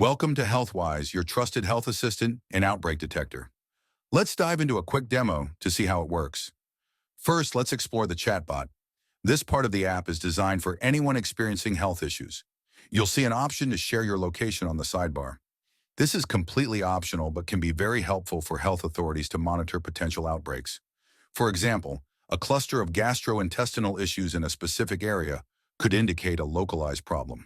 Welcome to HealthWise, your trusted health assistant and outbreak detector. Let's dive into a quick demo to see how it works. First, let's explore the chatbot. This part of the app is designed for anyone experiencing health issues. You'll see an option to share your location on the sidebar. This is completely optional but can be very helpful for health authorities to monitor potential outbreaks. For example, a cluster of gastrointestinal issues in a specific area could indicate a localized problem.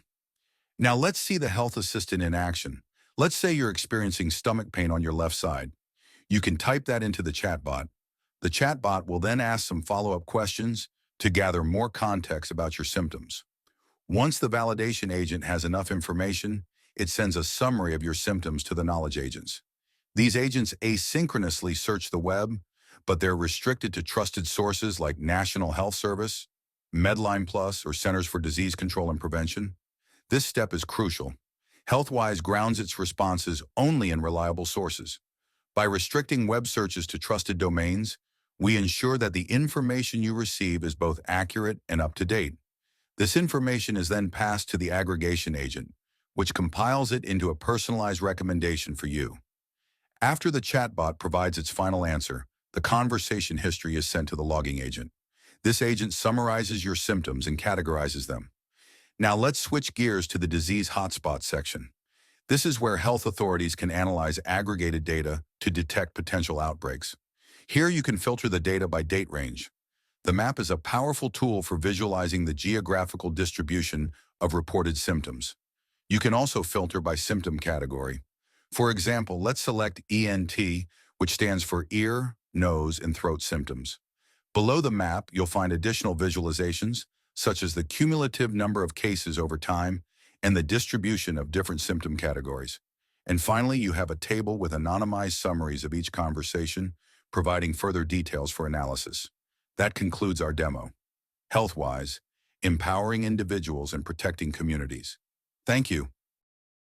Now let's see the health assistant in action. Let's say you're experiencing stomach pain on your left side. You can type that into the chatbot. The chatbot will then ask some follow-up questions to gather more context about your symptoms. Once the validation agent has enough information, it sends a summary of your symptoms to the knowledge agents. These agents asynchronously search the web, but they're restricted to trusted sources like National Health Service, Medline Plus, or Centers for Disease Control and Prevention. This step is crucial. HealthWise grounds its responses only in reliable sources. By restricting web searches to trusted domains, we ensure that the information you receive is both accurate and up-to-date. This information is then passed to the aggregation agent, which compiles it into a personalized recommendation for you. After the chatbot provides its final answer, the conversation history is sent to the logging agent. This agent summarizes your symptoms and categorizes them. Now let's switch gears to the disease hotspot section. This is where health authorities can analyze aggregated data to detect potential outbreaks. Here you can filter the data by date range. The map is a powerful tool for visualizing the geographical distribution of reported symptoms. You can also filter by symptom category. For example, let's select ENT, which stands for ear, nose, and throat symptoms. Below the map, you'll find additional visualizations, such as the cumulative number of cases over time and the distribution of different symptom categories. And finally, you have a table with anonymized summaries of each conversation, providing further details for analysis. That concludes our demo. HealthWise, empowering individuals and protecting communities. Thank you.